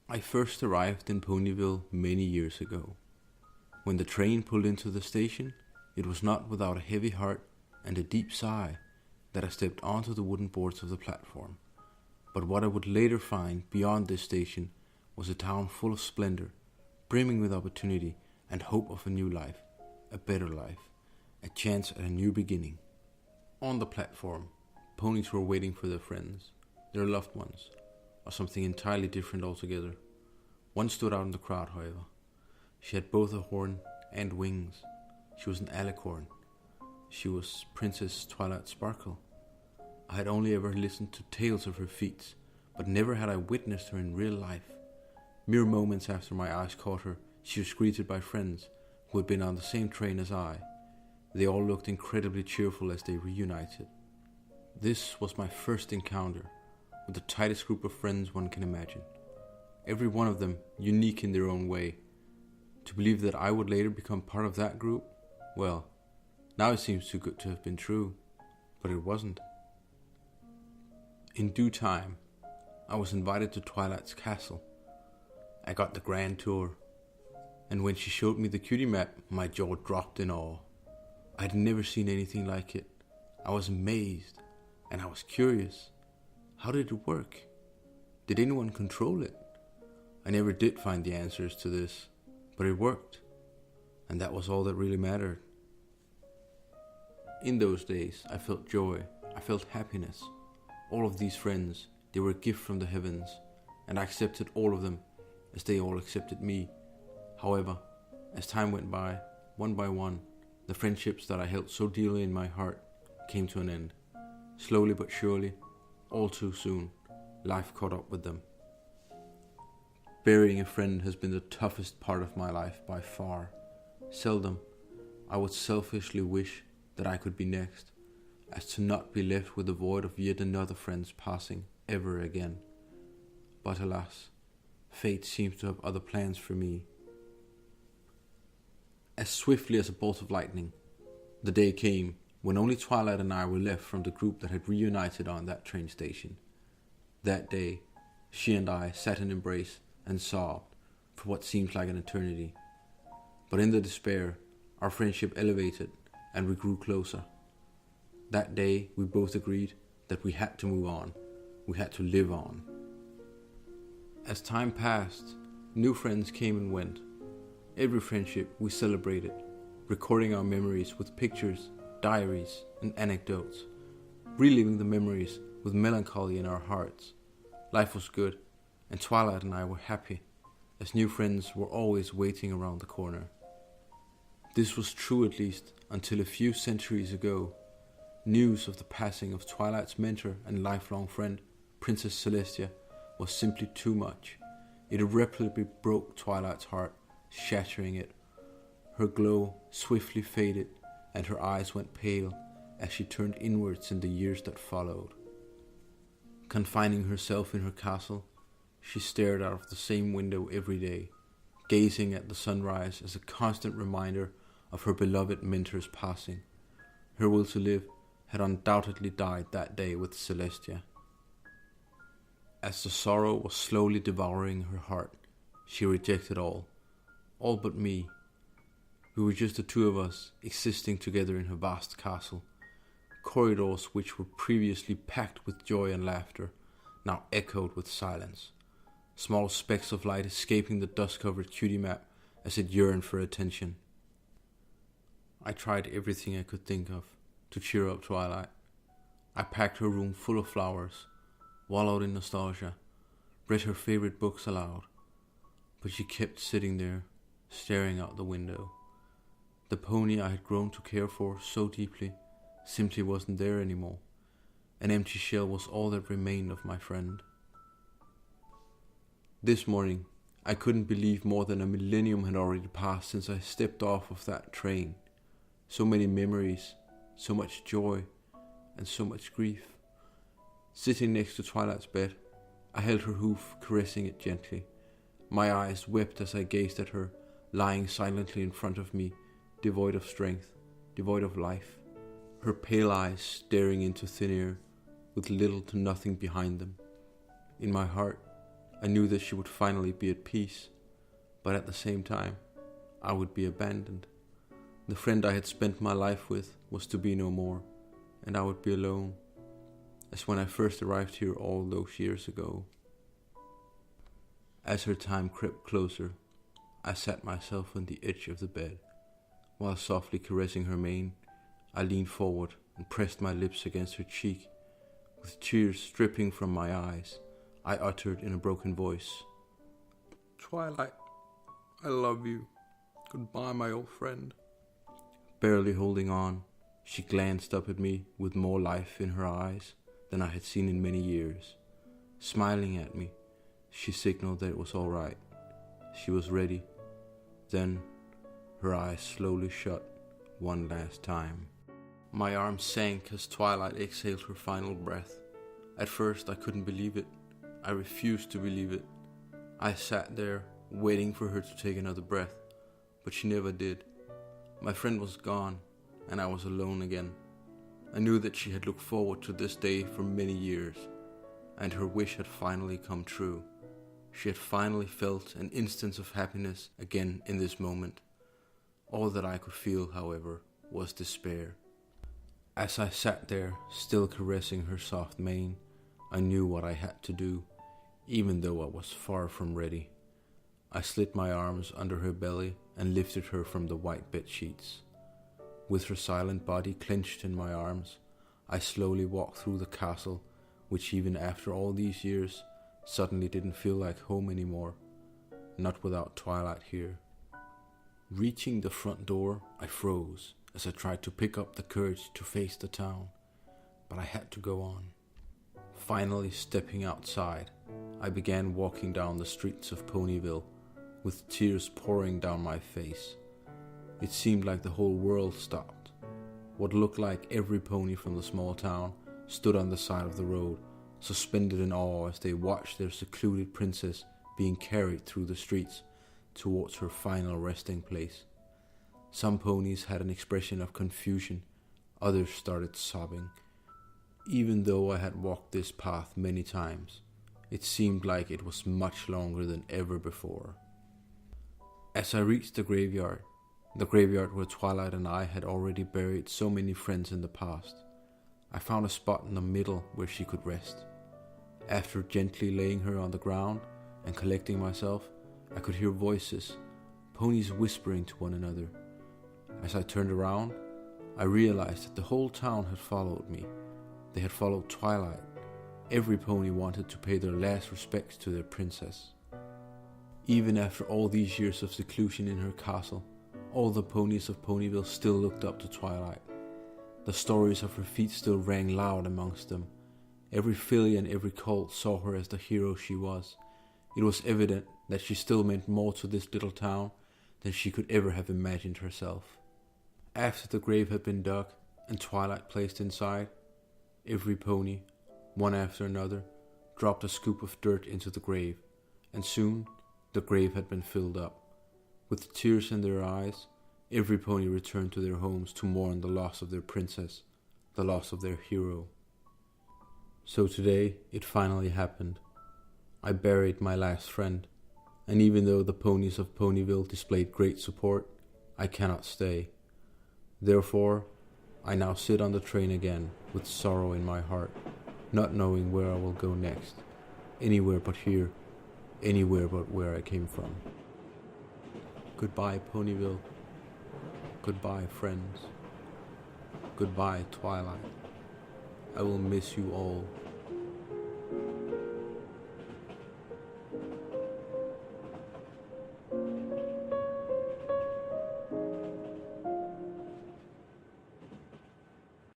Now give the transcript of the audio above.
I first arrived in Ponyville many years ago. When the train pulled into the station, it was not without a heavy heart and a deep sigh that I stepped onto the wooden boards of the platform. But what I would later find beyond this station was a town full of splendor, brimming with opportunity and hope of a new life, a better life, a chance at a new beginning. On the platform, ponies were waiting for their friends, their loved ones, or something entirely different altogether. One stood out in the crowd, however. She had both a horn and wings. She was an alicorn. She was Princess Twilight Sparkle. I had only ever listened to tales of her feats, but never had I witnessed her in real life. Mere moments after my eyes caught her, she was greeted by friends who had been on the same train as I. They all looked incredibly cheerful as they reunited. This was my first encounter with the tightest group of friends one can imagine. Every one of them unique in their own way. To believe that I would later become part of that group, well, now it seems too good to have been true, but it wasn't. In due time, I was invited to Twilight's castle. I got the grand tour, and when she showed me the cutie map, my jaw dropped in awe. I had never seen anything like it. I was amazed, and I was curious. How did it work? Did anyone control it? I never did find the answers to this, but it worked, and that was all that really mattered. In those days, I felt joy, I felt happiness. All of these friends, they were a gift from the heavens, and I accepted all of them as they all accepted me. However, as time went by one, the friendships that I held so dearly in my heart came to an end. Slowly but surely, all too soon, life caught up with them. Burying a friend has been the toughest part of my life by far. Seldom I would selfishly wish that I could be next, as to not be left with the void of yet another friend's passing ever again. But alas, fate seems to have other plans for me. As swiftly as a bolt of lightning, the day came when only Twilight and I were left from the group that had reunited on that train station. That day, she and I sat in embrace and sobbed for what seemed like an eternity. But in the despair, our friendship elevated and we grew closer. That day, we both agreed that we had to move on. We had to live on. As time passed, new friends came and went. Every friendship we celebrated, recording our memories with pictures, diaries, and anecdotes, reliving the memories with melancholy in our hearts. Life was good, and Twilight and I were happy, as new friends were always waiting around the corner. This was true at least until a few centuries ago. News of the passing of Twilight's mentor and lifelong friend, Princess Celestia, was simply too much. It irreparably broke Twilight's heart, shattering it. Her glow swiftly faded, and her eyes went pale as she turned inwards in the years that followed. Confining herself in her castle, she stared out of the same window every day, gazing at the sunrise as a constant reminder of her beloved mentor's passing. Her will to live had undoubtedly died that day with Celestia. As the sorrow was slowly devouring her heart, she rejected all but me. We were just the two of us, existing together in her vast castle. Corridors which were previously packed with joy and laughter, now echoed with silence. Small specks of light escaping the dust-covered cutie map as it yearned for attention. I tried everything I could think of to cheer up Twilight. I packed her room full of flowers, wallowed in nostalgia, read her favorite books aloud, but she kept sitting there, staring out the window. The pony I had grown to care for so deeply simply wasn't there anymore. An empty shell was all that remained of my friend. This morning, I couldn't believe more than a millennium had already passed since I stepped off of that train. So many memories, so much joy, and so much grief. Sitting next to Twilight's bed, I held her hoof, caressing it gently. My eyes wept as I gazed at her, lying silently in front of me, devoid of strength, devoid of life. Her pale eyes staring into thin air, with little to nothing behind them. In my heart, I knew that she would finally be at peace, but at the same time, I would be abandoned. The friend I had spent my life with was to be no more, and I would be alone, as when I first arrived here all those years ago. As her time crept closer, I sat myself on the edge of the bed. While softly caressing her mane, I leaned forward and pressed my lips against her cheek. With tears dripping from my eyes, I uttered in a broken voice, "Twilight, I love you. Goodbye, my old friend." Barely holding on, she glanced up at me with more life in her eyes than I had seen in many years. Smiling at me, she signaled that it was all right. She was ready. Then her eyes slowly shut one last time. My arms sank as Twilight exhaled her final breath. At first I couldn't believe it. I refused to believe it. I sat there, waiting for her to take another breath, but she never did. My friend was gone, and I was alone again. I knew that she had looked forward to this day for many years, and her wish had finally come true. She had finally felt an instance of happiness again in this moment. All that I could feel, however, was despair. As I sat there, still caressing her soft mane, I knew what I had to do, even though I was far from ready. I slid my arms under her belly and lifted her from the white bed sheets. With her silent body clenched in my arms, I slowly walked through the castle, which even after all these years, suddenly didn't feel like home anymore. Not without Twilight here. Reaching the front door, I froze as I tried to pick up the courage to face the town, but I had to go on. Finally stepping outside, I began walking down the streets of Ponyville, with tears pouring down my face. It seemed like the whole world stopped. What looked like every pony from the small town stood on the side of the road, suspended in awe as they watched their secluded princess being carried through the streets towards her final resting place. Some ponies had an expression of confusion, others started sobbing. Even though I had walked this path many times, it seemed like it was much longer than ever before. As I reached the graveyard where Twilight and I had already buried so many friends in the past, I found a spot in the middle where she could rest. After gently laying her on the ground and collecting myself, I could hear voices, ponies whispering to one another. As I turned around, I realized that the whole town had followed me. They had followed Twilight. Every pony wanted to pay their last respects to their princess. Even after all these years of seclusion in her castle, all the ponies of Ponyville still looked up to Twilight. The stories of her feat still rang loud amongst them. Every filly and every colt saw her as the hero she was. It was evident that she still meant more to this little town than she could ever have imagined herself. After the grave had been dug and Twilight placed inside, every pony, one after another, dropped a scoop of dirt into the grave, and soon the grave had been filled up. With tears in their eyes, every pony returned to their homes to mourn the loss of their princess, the loss of their hero. So today it finally happened. I buried my last friend, and even though the ponies of Ponyville displayed great support, I cannot stay. Therefore, I now sit on the train again with sorrow in my heart, not knowing where I will go next. Anywhere but here, anywhere but where I came from. Goodbye, Ponyville. Goodbye, friends. Goodbye, Twilight. I will miss you all.